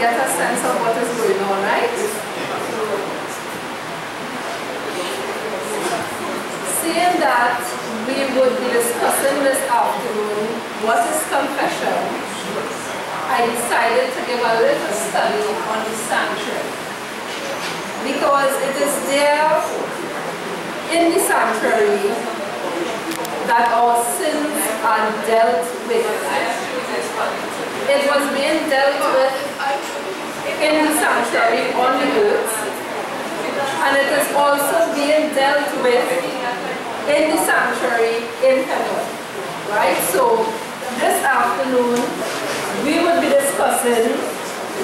get a sense of what is going on, right? Seeing that we would be discussing this afternoon what is confession, I decided to give a little study on the sanctuary, because it is there in the sanctuary that our sins are dealt with. It was being dealt with in the sanctuary on the earth, and it is also being dealt with in the sanctuary in heaven. Right? So this afternoon we will be discussing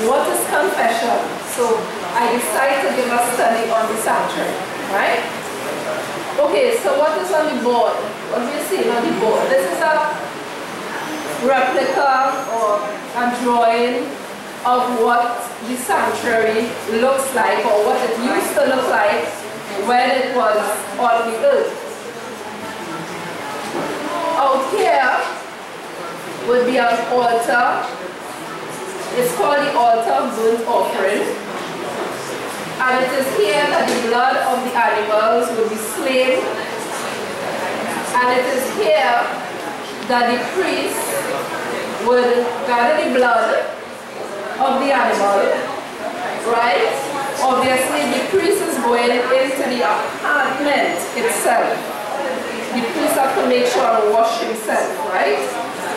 what is confession. So I decided to give a study on the sanctuary. Right? Okay, so what is on the board? What do you see on the board? This is a replica or a drawing of what the sanctuary looks like, or what it used to look like when it was on the earth. Out here would be an altar. It's called the altar of burnt offering. And it is here that the blood of the animals will be slain. And it is here that the priest would gather the blood of the animal, right? Obviously, the priest is going into the apartment itself. The priest has to make sure to wash himself, right?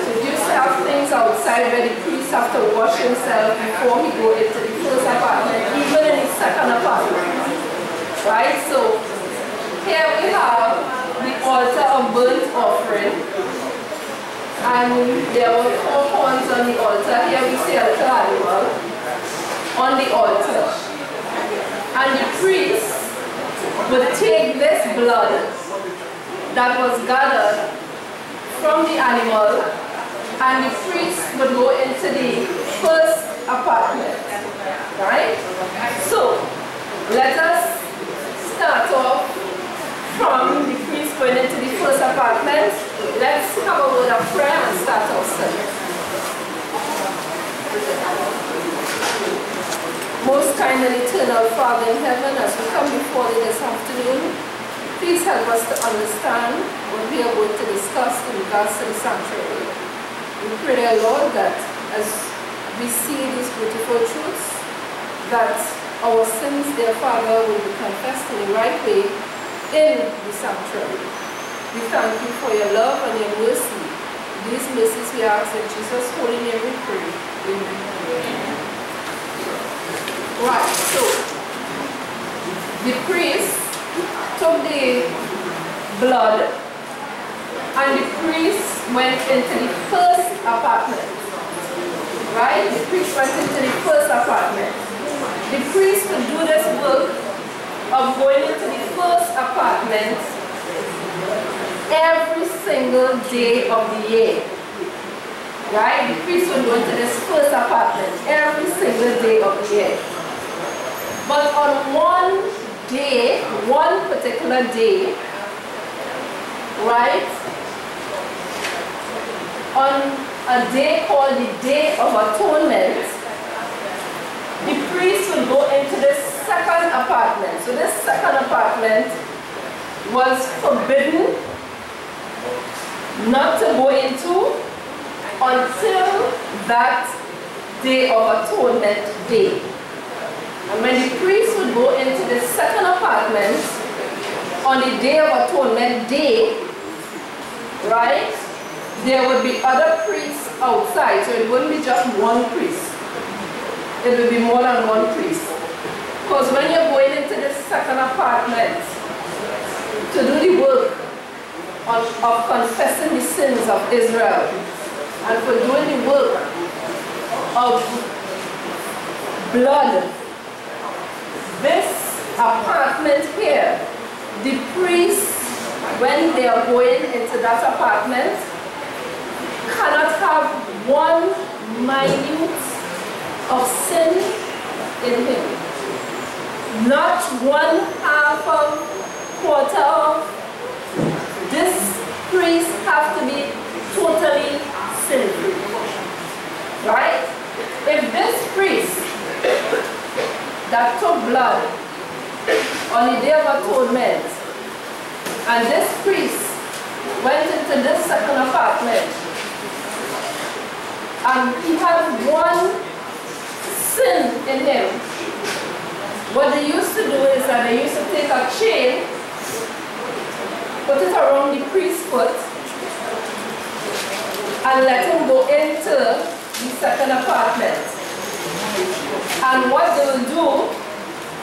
So you used to have things outside where the priest has to wash himself before he go into the first apartment, even in the second apartment, right? So here we have the altar of burnt offering, and there were 4 horns on the altar. Here we see a little animal on the altar, and the priest would take this blood that was gathered from the animal, and the priest would go into the first apartment, right? So let us start off from the priest going into the first apartment. Let's have a word of prayer and start our study. Most kind and eternal Father in heaven, as we come before you this afternoon, please help us to understand what we are going to discuss in regards to the sanctuary. We pray, dear Lord, that as we see these beautiful truths, that our sins, dear Father, will be confessed in the right way in the sanctuary. We thank you for your love and your mercy. These mercies we ask in Jesus' holy name we pray. Amen. Right, so the priest took the blood, and the priest went into the first apartment. Right? The priest went into the first apartment. The priest would do this work of going into the first apartment every single day of the year. Right? The priest would go into this first apartment every single day of the year. But on one day, one particular day, right, on a day called the Day of Atonement, the priest would go into this second apartment. So this second apartment was forbidden not to go into until that Day of Atonement day. And when the priest would go into the second apartment on the Day of Atonement day, right, there would be other priests outside. So it wouldn't be just one priest. It would be more than one priest. Because when you're going into the second apartment to do the work of confessing the sins of Israel, and for doing the work of blood, this apartment here, the priests, when they are going into that apartment, cannot have one minute of sin in him. Not one half of, quarter of. This priest has to be totally sin-free. Right? If this priest blood on the Day of Atonement. And this priest went into this second apartment, and he had one sin in him. What they used to do is that they used to take a chain, put it around the priest's foot, and let him go into the second apartment. And what they will do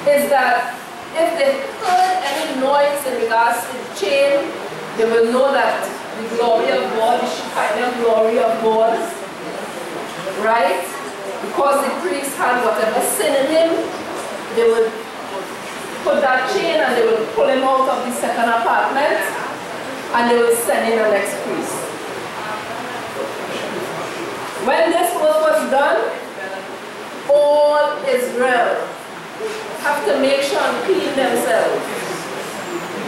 is that if they heard any noise in regards to the chain, they will know that the glory of God, the Shekinah glory of God, right? Because the priest had whatever sin in him, they would put that chain and they would pull him out of the second apartment and they would send in the next priest. When this work was done, all Israel have to make sure and clean themselves.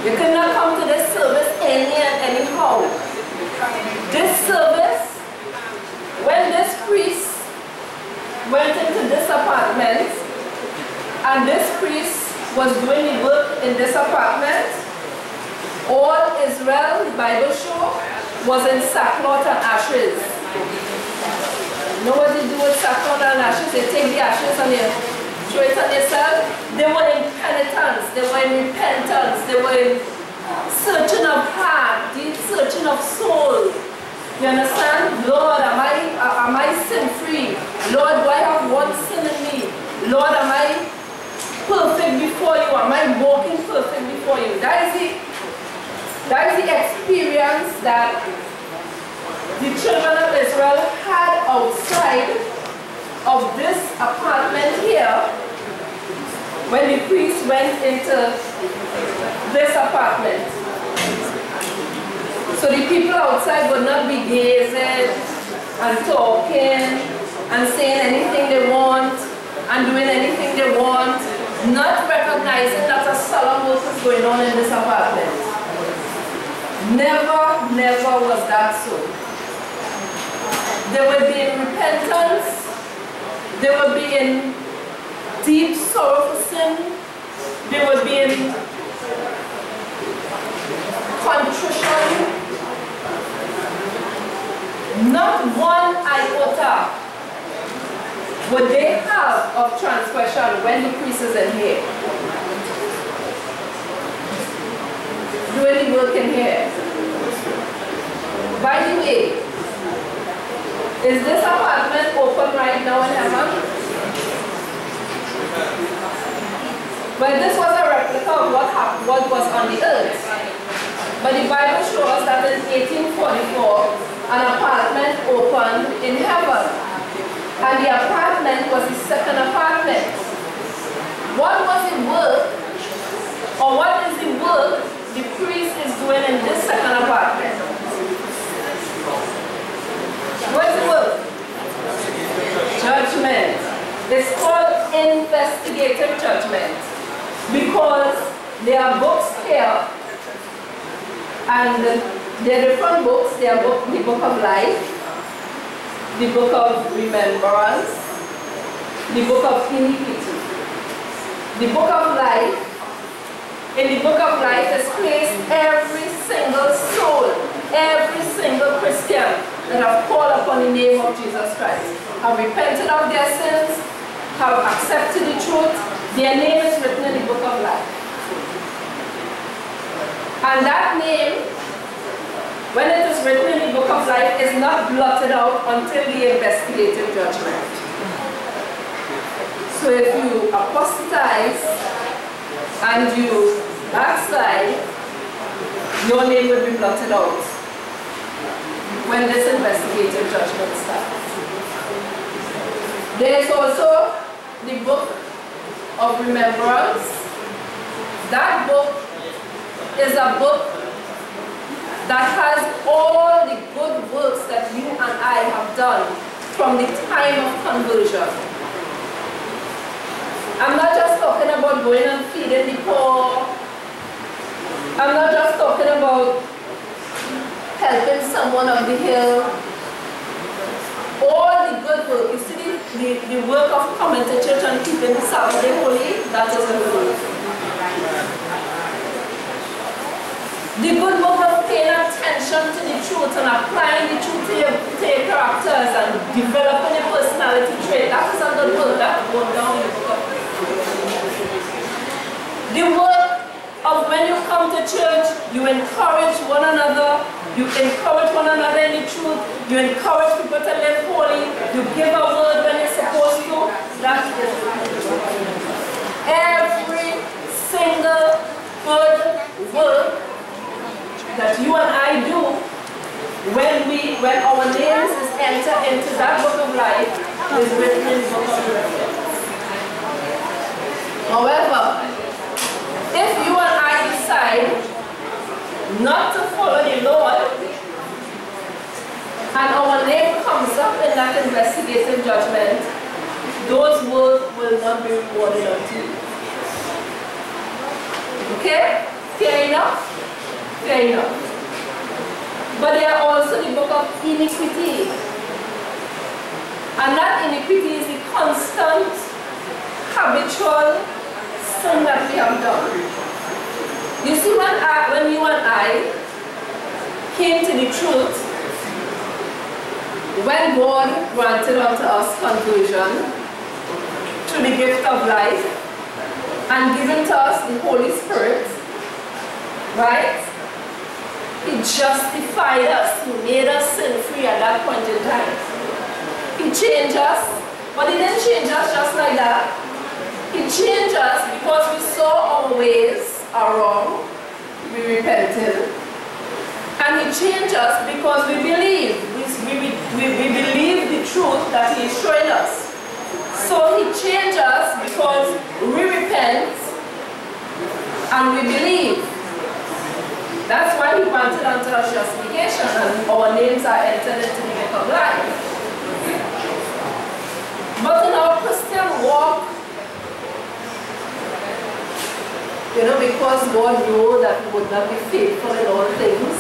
You cannot come to this service any and anyhow. This service, when this priest went into this apartment, and this priest was doing the work in this apartment, all Israel, the Bible show, was in sackcloth and ashes. You know what they do with sackcloth and ashes? They take the ashes and they throw it on themselves. They were in penitence, they were in repentance, they were in searching of heart, deep searching of soul. You understand? Lord, am I sin free? Lord, do I have one sin in me? Lord, am I perfect before you? Am I walking perfect before you? That is the experience that the children of Israel had outside of this apartment here when the priest went into this apartment. So the people outside would not be gazing and talking and saying anything they want and doing anything they want, not recognizing that a solemn work is going on in this apartment. Never, never was that so. They would be in repentance, they would be in deep sorrow for sin, they would be in contrition. Not one iota would they have of transgression when the priest is in here, doing the work in here. By the way, is this apartment open right now in heaven? Well, this was a replica of what was on the earth. But the Bible shows us that in 1844, an apartment opened in heaven. And the apartment was the second apartment. What was the work, or what is the work the priest is doing in this second apartment? What is the work? Judgment. It's called investigative judgment because there are books here, and there are different books. There are the Book of Life, the Book of Remembrance, the Book of Iniquity. The Book of Life, in the Book of Life is placed every single soul, every single Christian that have called upon the name of Jesus Christ, have repented of their sins, have accepted the truth. Their name is written in the Book of Life. And that name, when it is written in the Book of Life, is not blotted out until the investigative judgment. So if you apostatize and you backslide, your name will be blotted out when this investigative judgment starts. There is also the Book of Remembrance. That book is a book that has all the good works that you and I have done from the time of conversion. I'm not just talking about going and feeding the poor. I'm not just talking about helping someone on the hill. All all the good work. You see the work of coming to church and keeping the Sabbath day holy, that is a good work. The good work of paying attention to the truth and applying the truth to your characters and developing a personality trait, that is a good work. That goes down in the book. The work of when you come to church, you encourage one another, you encourage one another in the truth, you encourage people to live holy, you give a word when you're supposed to. That is every single good work that you and I do when our names is entered into that book of life is written in the book of reference. However, if you and I decide not to follow the Lord and our name comes up in that investigative judgment, those words will not be rewarded unto you. Okay? Fair enough? Fair enough. But there are also the book of iniquity. And that iniquity is the constant, habitual sin that we have done. You see, when you and I came to the truth, when God granted unto us conversion through the gift of life and given to us the Holy Spirit, right? He justified us. He made us sin-free at that point in time. He changed us, but He didn't change us just like that. He changed us because we saw our ways are wrong. We repented. And He changed us because we believe. We believe the truth that He is showing us. So He changed us because we repent and we believe. That's why He granted unto us justification and our names are entered into the book of life. But in our Christian walk, because God knows that we would not be faithful in all things,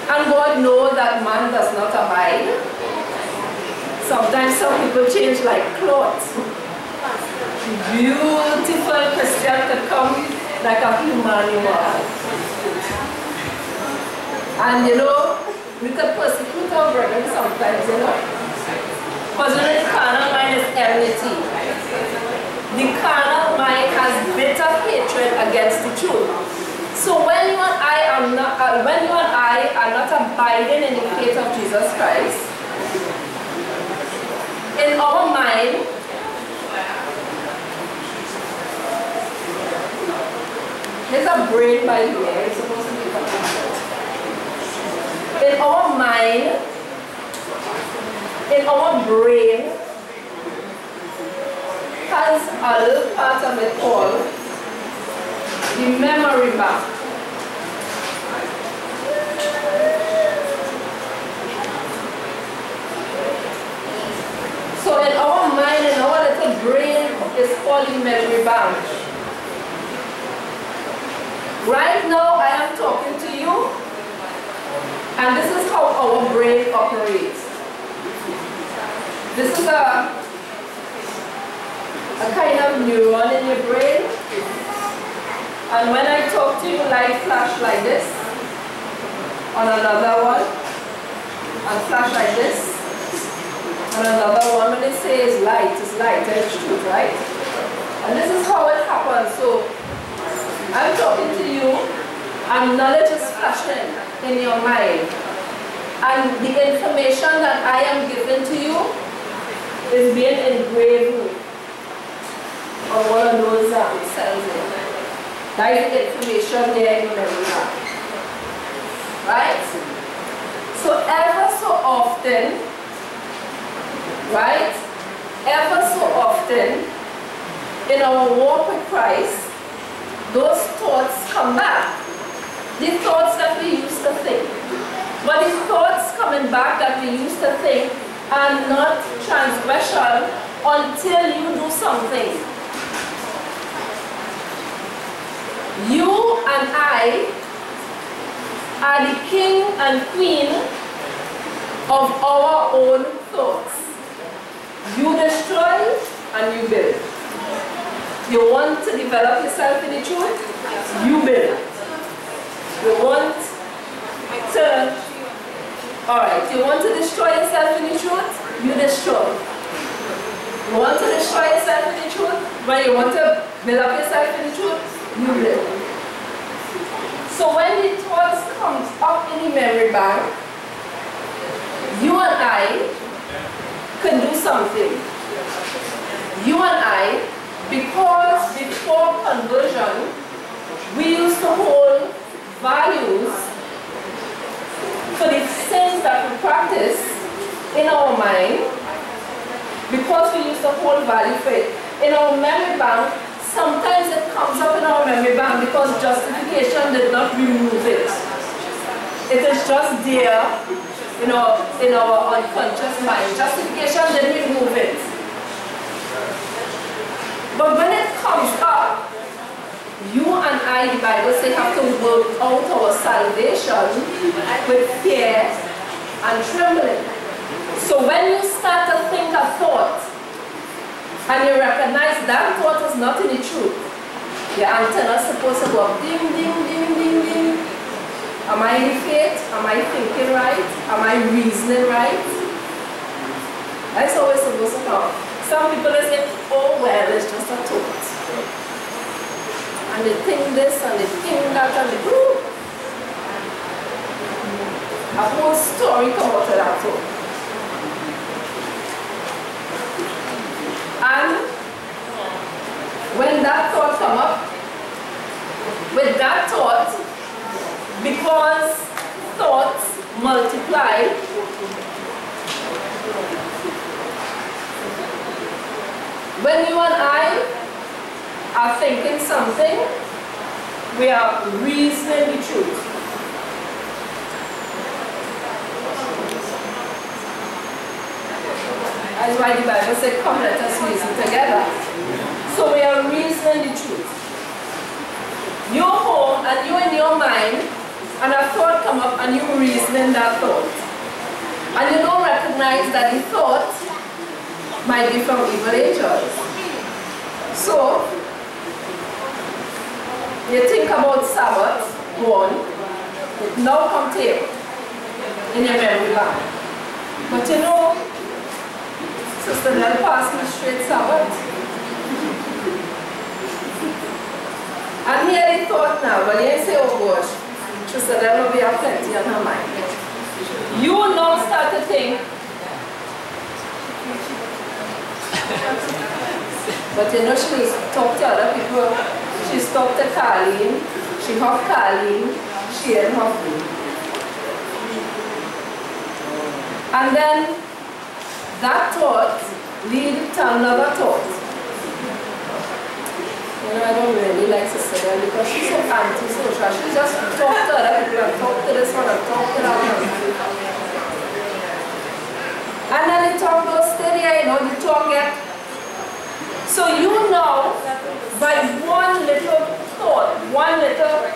and God knows that man does not abide, sometimes some people change like clothes. Beautiful Christian could come like a human. And we could persecute our brethren sometimes, Because the carnal mind is enmity. The carnal mind has bitter hatred against the truth. So when you and I are not abiding in the faith of Jesus Christ, in our mind, there's a brain by the way, it's supposed to be in our mind, in our brain, has a little part of it called the memory bank. So in our mind, in our little brain, is called the memory bank. Right now, I am talking to you. And this is how our brain operates. This is a kind of neuron in your brain. And when I talk to you, light flash like this. On another one. And flash like this. And another one. When they say it's light, it's truth, right? And this is how it happens. So, I'm talking to you, and knowledge is flashing in your mind. And the information that I am giving to you is being engraved on one of those cells in. That is the information there in your memory. Right? So ever so often, right? Ever so often, in our walk with Christ, those thoughts come back. The thoughts that we used to think. But the thoughts coming back that we used to think are not transgression until you do something. You and I are the king and queen of our own thoughts. You destroy and you build. You want to develop yourself in the truth? You build. You want to, alright, you want to destroy yourself in the truth? You destroy. You want to destroy yourself in the truth? But you want to build up yourself in the truth? You build. So when the thoughts come up in the memory bank, you and I can do something. You and I, because before conversion, we used to hold values for the sins that we practice in our mind, because we used to hold value for it. In our memory bank, sometimes it comes up in our memory bank because justification did not remove it. It is just there in our unconscious mind. Justification didn't remove it. But when it comes up, you and I, the Bible says, have to work out our salvation with fear and trembling. So when you start to think a thought, and you recognize that thought is not in the truth, your antenna is supposed to go up, ding, ding, ding, ding, ding. Am I in faith? Am I thinking right? Am I reasoning right? That's always supposed to come. Some people say, oh well, it's just a thought. And they think this and they think that and they do. A whole story comes out of that thought. And when that thought comes up, with that thought, because thoughts multiply, when you and I are thinking something, we are reasoning the truth. That's why the Bible said, come let us reason together. So we are reasoning the truth. You're home and you're in your mind, and a thought come up and you're reasoning that thought. And you don't recognize that the thought might be from evil angels. So, you think about Sabbath, one, it now comes to you in your memory bank. But you know, Sister Nell passed me straight Sabbath. And here the thought now, but you ain't say, oh gosh, Sister Nell will be have plenty on her mind. You now start to think, but you know she talked to other people. She talked to Carleen, she hugged Carleen, she and hugged me. And then that thought leads to another thought. You know, I don't really like Sister Nell because she's so anti-social. She just talked to other people and talked to this one and talked to that one. And then the talk goes steady, you know, the talk gets. So you know, by one little thought, one little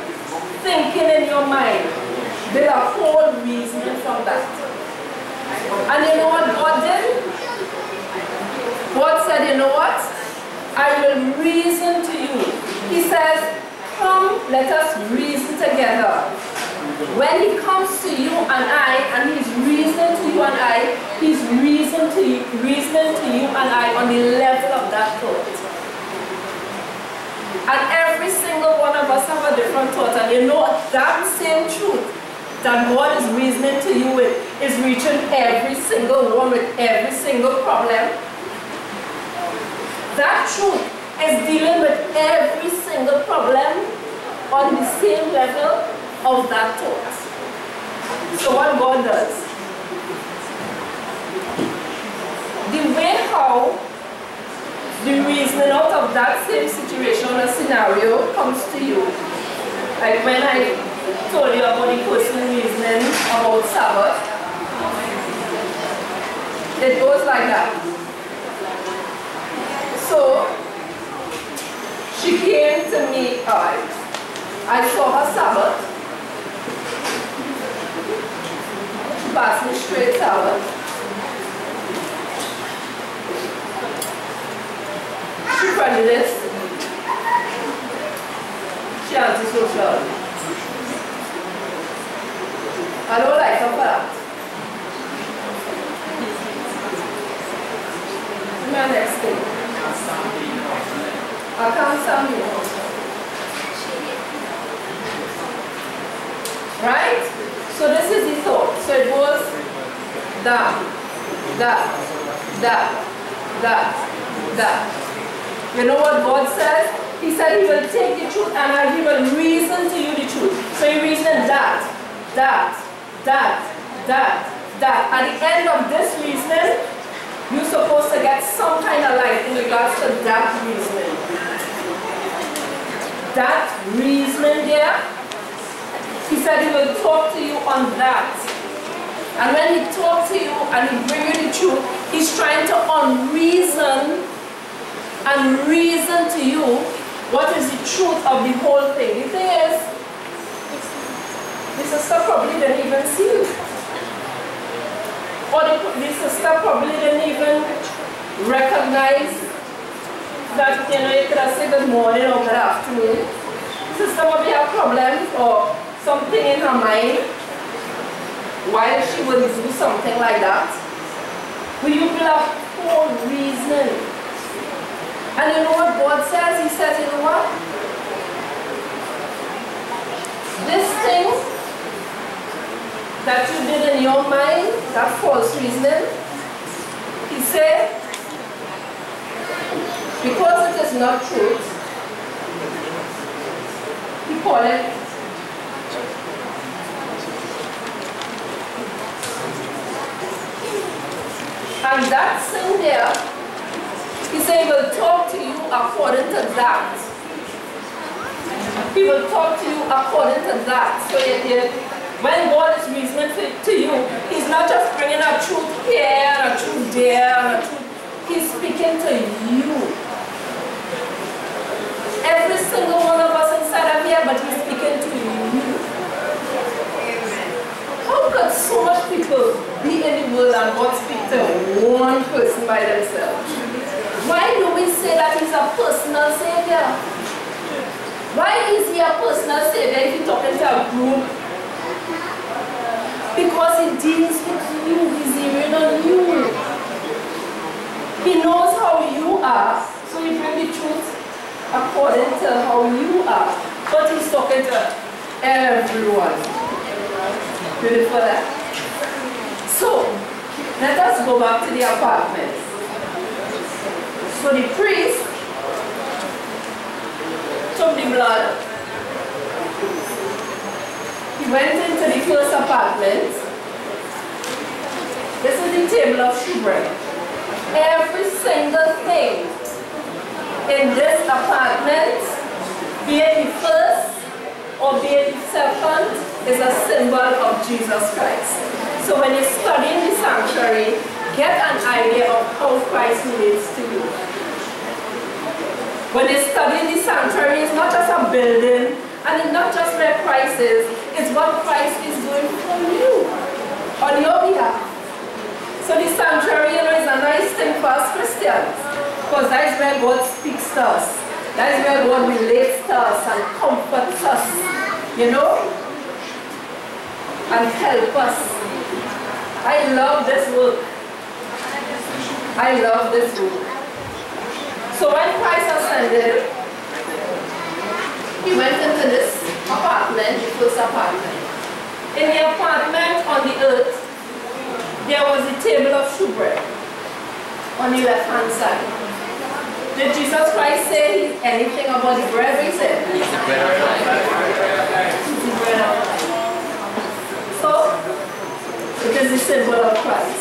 thinking in your mind, there's a whole reasoning from that. And you know what God did? God said, you know what? I will reason to you. He says, come, let us reason together. When he comes to you and I, and he's reasoning to you and I, he's reasoning to you and I on the level of that thought. And every single one of us have a different thought, and you know that same truth that God is reasoning to you with is reaching every single one with every single problem. That truth is dealing with every single problem on the same level of that thought. So what God does, the way how the reasoning out of that same situation or scenario comes to you, like when I told you about the person reasoning about Sabbath, it goes like that. So she came to me, I saw her Sabbath. She passed me straight Sabbath. I can't sound you. Right? So this is the thought. So it was that. You know what God says? He said he will take the truth and he will reason to you the truth. So he reasoned that. At the end of this reasoning, you're supposed to get some kind of light in regards to that reasoning. That reasoning there, he said he will talk to you on that. And when he talks to you and he brings you the truth, he's trying to unreason and reason to you what is the truth of the whole thing. The thing is, the sister probably didn't even see you. Or the sister probably didn't even recognize that, you know, you could have said good morning or good afternoon. Sister probably have problems or something in her mind while she would do something like that. But you will have full reason. And you know what God says? He says, you know what? This thing that you did in your mind, that false reasoning, he said, because it is not truth, he called it and that sin there, he said he will talk to you according to that. He will talk to you according to that. So when God is reasoning to you, he's not just bringing a truth here and a truth there and a truth. He's speaking to you. Every single one of us inside of here, but he's speaking to you. How could so much people be in the world and God speak to one person by themselves? Why do we say that he's a personal savior? Why is he a personal savior if you're talking to a group? Because he deals with you, he's hearing on you. He knows how you are, so he brings the truth according to how you are. But he's talking to everyone. Beautiful, eh? So, let us go back to the apartment. So the priest took the blood. He went into the first apartment. This is the table of shewbread. Every single thing in this apartment, be it the first or be it the second, is a symbol of Jesus Christ. So when you study in the sanctuary, get an idea of how Christ relates to you. When you study in the sanctuary, it's not just a building, and it's not just where Christ is, it's what Christ is doing for you, on your behalf. So the sanctuary, you know, is a nice thing for us Christians, because that is where God speaks to us. That is where God relates to us and comforts us, you know, and help us. I love this work. I love this work. So when Christ ascended, he went into this apartment, the first apartment. In the apartment on the earth, there was a table of shewbread on the left-hand side. Did Jesus Christ say anything about the bread? He said, "It's the bread of life." It's the bread of life. So, it is the symbol of Christ.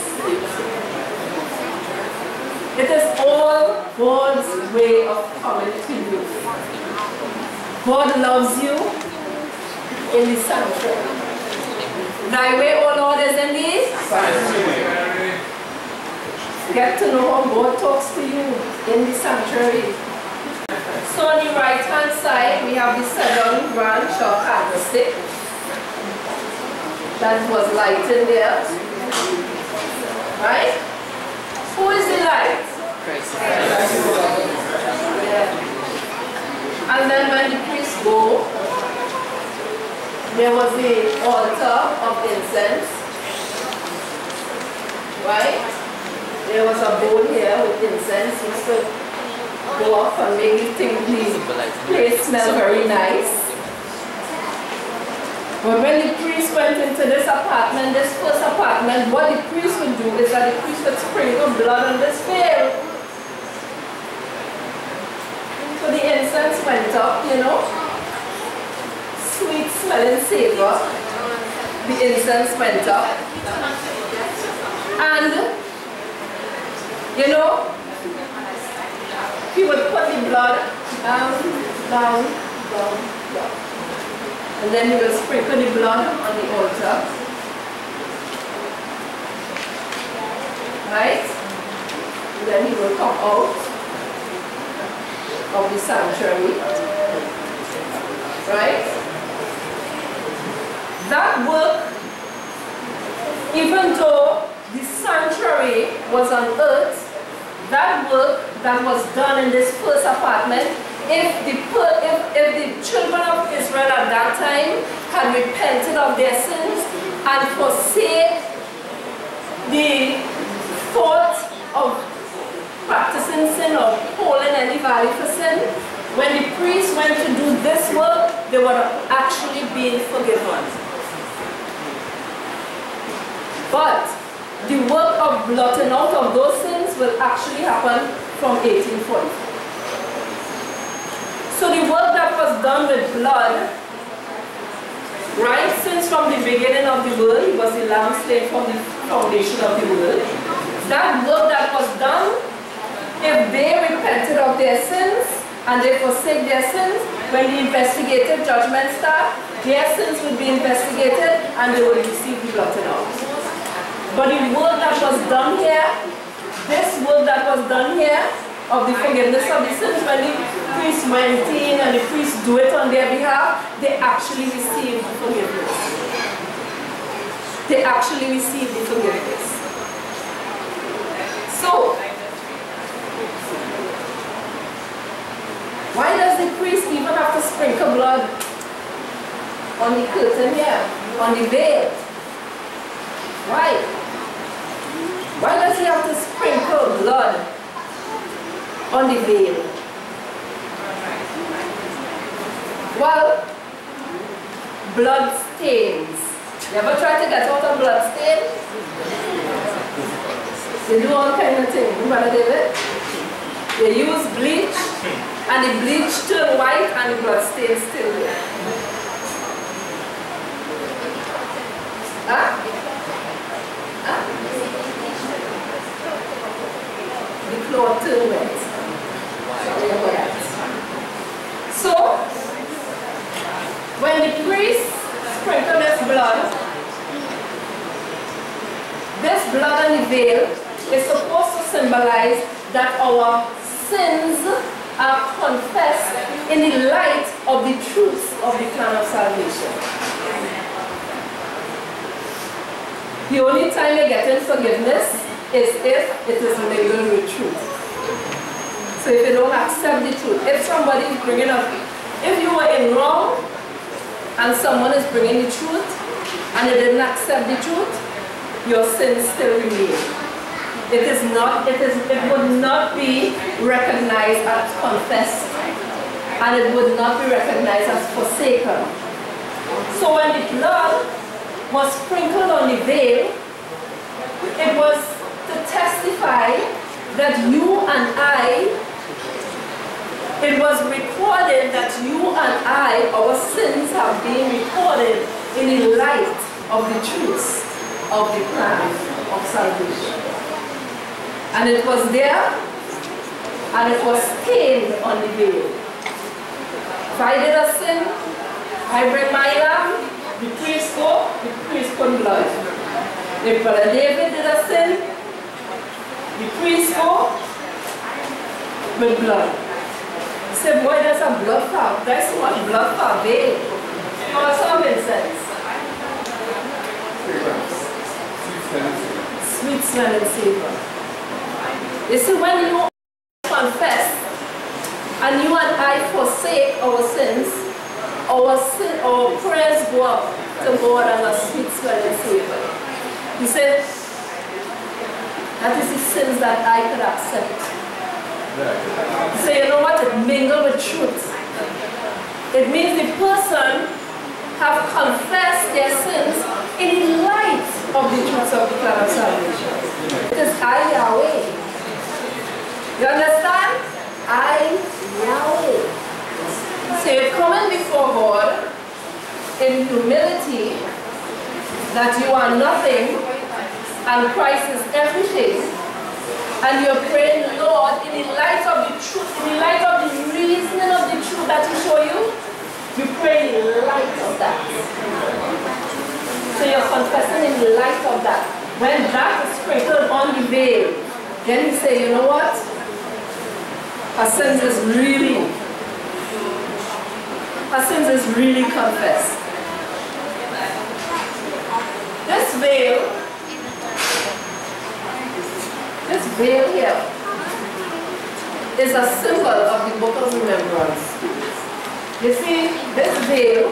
It is all God's way of coming to you. God loves you in the sanctuary. Thy way, O Lord, is in the sanctuary. Get to know how God talks to you in the sanctuary. So on the right-hand side, we have the 7 branch or candlestick that was lighted there. Right? Who is the light? Christ. Yeah. And then when the priests go, there was the altar of incense. Right? There was a bowl here with incense. go up and make the place smell very nice. But when the priest went into this apartment, this first apartment, what the priest would do is that the priest would sprinkle blood on this veil. So the incense went up, you know, sweet smelling savor. The incense went up. And, you know, he would put the blood down. And then he will sprinkle the blood on the altar. Right? And then he will come out of the sanctuary. Right? That work, even though the sanctuary was on earth, that work that was done in this first apartment, if the children of Israel at that time had repented of their sins and forsake the thought of practicing sin or holding any value for sin, when the priests went to do this work, they were actually being forgiven. But the work of blotting out of those sins will actually happen from 1844. So the work that was done with blood, right, since from the beginning of the world, it was the lamb slain from the foundation of the world. That work that was done, if they repented of their sins and they forsake their sins, when the investigative judgment starts, their sins would be investigated and they would receive the blotting out. But the work that was done here, this work that was done here, of the forgiveness of the sins, when the priest went in and the priest do it on their behalf, they actually received the forgiveness. They actually received the forgiveness. So, why does the priest even have to sprinkle blood on the curtain here, on the veil? Why? Why does he have to sprinkle blood on the veil? Well, blood stains. You ever try to get out a blood stain? They do all kinds of things, Brother David. They use bleach, and the bleach turn white and the blood stain still there. Huh? Huh? The cloth turn wet. So, when the priest sprinkled this blood on the veil is supposed to symbolize that our sins are confessed in the light of the truth of the plan of salvation. The only time you get in forgiveness is if it is mingled with truth. So if you don't accept the truth, if somebody is bringing up, if you were in wrong and someone is bringing the truth and you didn't accept the truth, your sins still remain. It would not be recognized as confessed, and it would not be recognized as forsaken. So when the blood was sprinkled on the veil, it was to testify that you and I, it was recorded that you and I, our sins have been recorded in the light of the truth of the plan of salvation. And it was there, and it was stained on the veil. If I did a sin, I bring my lamb, the priest go, the priest put blood. If Brother David did a sin, the priest go with blood. He said, boy, there's a blood for, there's so much blood for a veil. Or some incense. Sweet smelling savor. You see, when you confess and you and I forsake our sins, our prayers go up to God as a sweet smelling savor. He said, that is the sins that I could accept. So you know what? It mingled with truth. It means the person have confessed their sins in light of the truth of the plan of salvation. It is I, Yahweh. You understand? I, Yahweh. So you're coming before God in humility that you are nothing and Christ is everything. And you're praying, Lord, in the light of the truth, in the light of the reasoning of the truth that He show you, you pray in the light of that. So you're confessing in the light of that. When that is sprinkled on the veil, then you say, you know what? Our sins is really confessed. This veil here is a symbol of the book of remembrance. You see, this veil,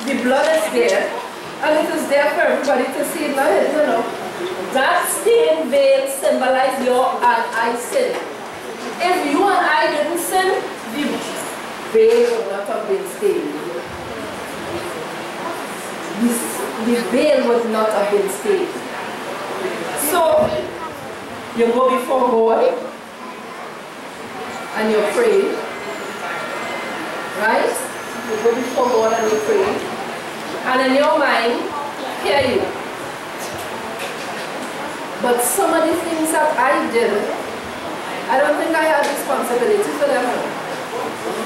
the blood is there, and it is there for everybody to see. You know, that stained veil symbolizes your and I sin. If you and I didn't sin, the veil would not have been stained. The veil would not have been stained. So, you go before God and you pray, right? You go before God and you pray, and in your mind, hear you. But some of the things that I did, I don't think I had responsibility for them.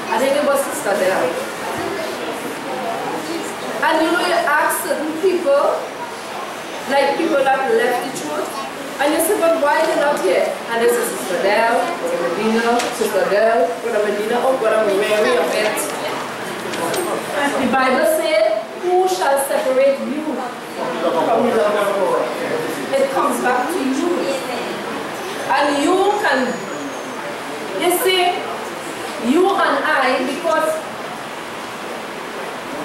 I think it was Sister there. And you know, you ask certain people, like people that left the church, and you say, but why they're not here? And they say, Sister Dell, Brother Medina, Sister Dell, Brother Medina, oh, Brother Mary of it. The Bible says, who shall separate you from the love of God? It comes back to you. And you can, you see, you and I, because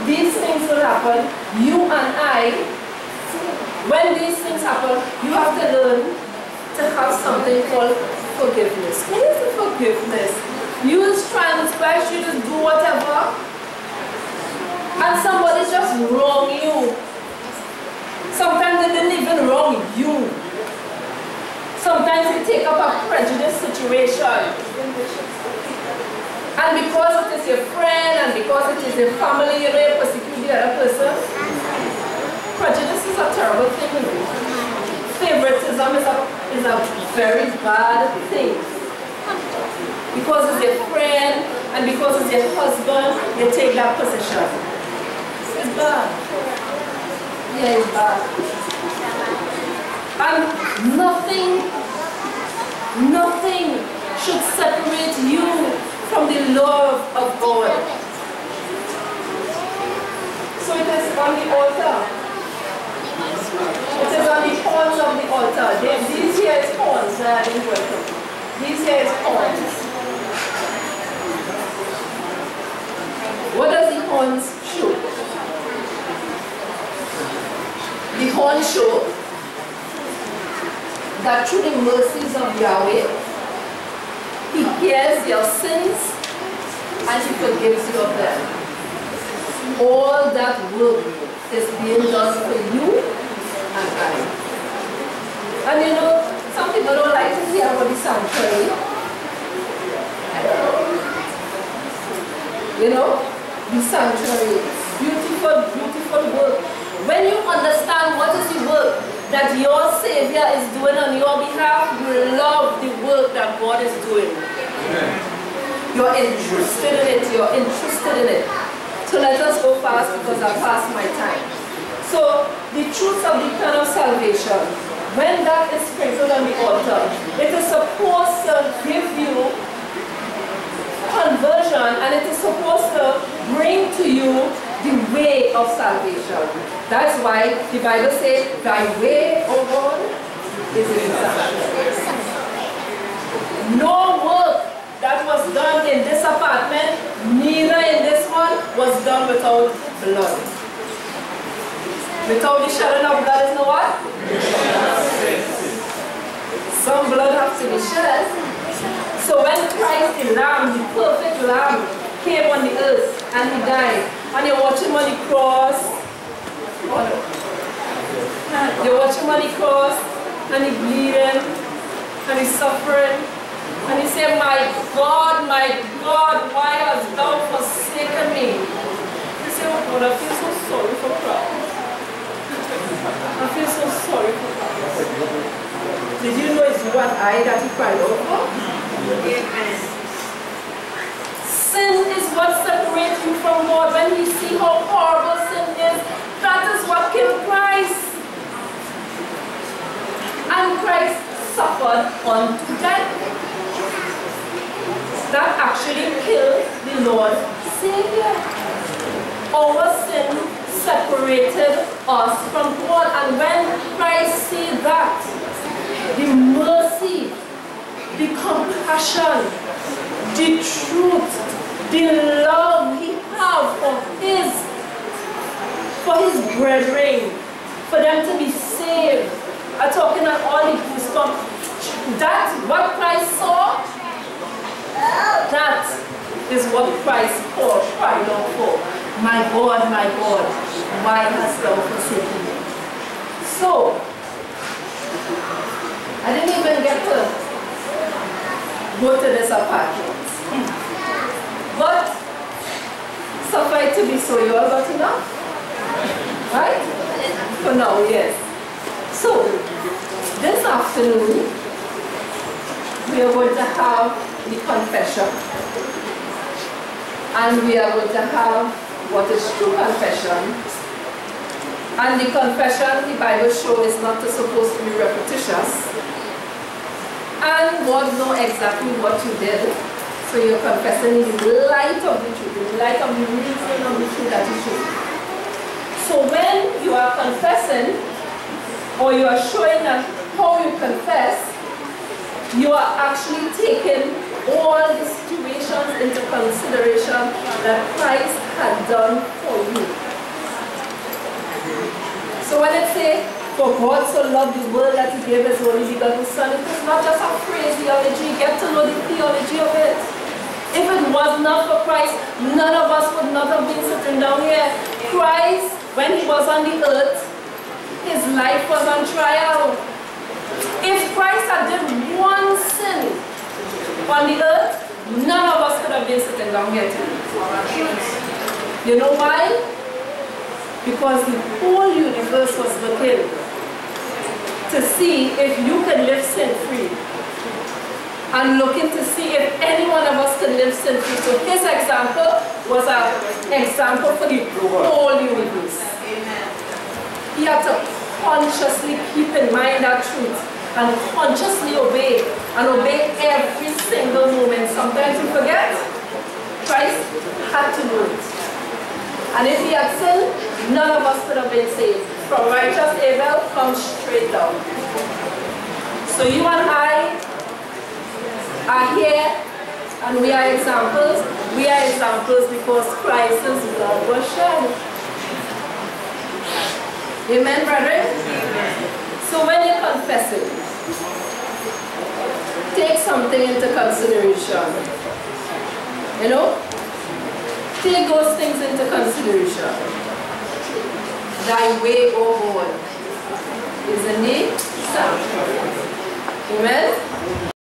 these things will happen, you and I, when these things happen, you have to learn to have something called forgiveness. What is the forgiveness? You just transgress, you just do whatever, and somebody just wrong you. Sometimes they didn't even wrong you. Sometimes they take up a prejudice situation. And because it is your friend, and because it is your family, you know, you persecute the other person. Prejudice is a terrible thing. Favoritism is a very bad thing. Because it's your friend and because it's your husband, you take that position. It's bad. Yeah, it's bad. And nothing should separate you from the love of God. So it is on the altar. It is on the horns of the altar. These here is horns. I didn't welcome. These here is horns. What does the horns show? The horns show that through the mercies of Yahweh, He hears your sins and He forgives you of them. All that work is being done for you and I. And you know, some people don't like to hear about the sanctuary. I don't know. You know, the sanctuary. Beautiful, beautiful work. When you understand what is the work that your Savior is doing on your behalf, you love the work that God is doing. You're interested in it. You're interested in it. So let us go fast because I've passed my time. So the truth of the plan of salvation, when that is sprinkled on the altar, it is supposed to give you conversion, and it is supposed to bring to you the way of salvation. That's why the Bible says, thy way, O God, is in sanctuary. No work that was done in this apartment, neither in this one, was done without blood. Without the shedding of blood is no what? Some blood has to be shed. So when Christ, the Lamb, the perfect Lamb, came on the earth and he died, and you watch him on the cross, you watch him on the cross, and he's bleeding, and he's suffering, and he said, my God, why hast thou forsaken me? You say, oh God, I feel so sorry for Christ. I feel so sorry for Christ. Did you know it's one eye that he cried out for? Amen. Sin is what separates you from God. When you see how horrible sin is, that is what killed Christ. And Christ suffered unto death. That actually killed the Lord Savior. Our sin separated us from God. And when Christ said that, the mercy, the compassion, the truth, the love he has for his brethren, for them to be saved. I'm talking about all the goosebumps. That's what Christ saw. That is what Christ cried out for. My God, why hast thou forsaken me? So, I didn't even get to go to this apartment. But suffice to be so, you all got enough? Right? For now, yes. So, this afternoon, we are going to have the confession. And we are going to have what is true confession. And the confession, the Bible shows, is not supposed to be repetitious. And God knows exactly what you did. So you're confessing in the light of the truth, in the light of the reason of the truth that is true. So when you are confessing, or you are showing how you confess, you are actually taking all the situations into consideration that Christ had done for you. So when it says, for God so loved the world that he gave his only begotten Son, it is not just a phraseology. Get to know the theology of it. If it was not for Christ, none of us would not have been sitting down here. Christ, when he was on the earth, his life was on trial. If Christ had done one sin on the earth, none of us could have been sitting down here today. You know why? Because the whole universe was looking to see if you could live sin-free, and looking to see if any one of us could live sin-free. So his example was an example for the whole universe. He had to consciously keep in mind that truth and consciously obey, and obey every single moment. Sometimes we forget. Christ had to do it. And if he had sinned, none of us could have been saved. From righteous Abel comes straight down. So you and I are here, and we are examples. We are examples because Christ's blood was shed. Amen, brethren? So when you confess it, take something into consideration. You know? Take those things into consideration. Thy way, O God, is in the sanctuary. Amen?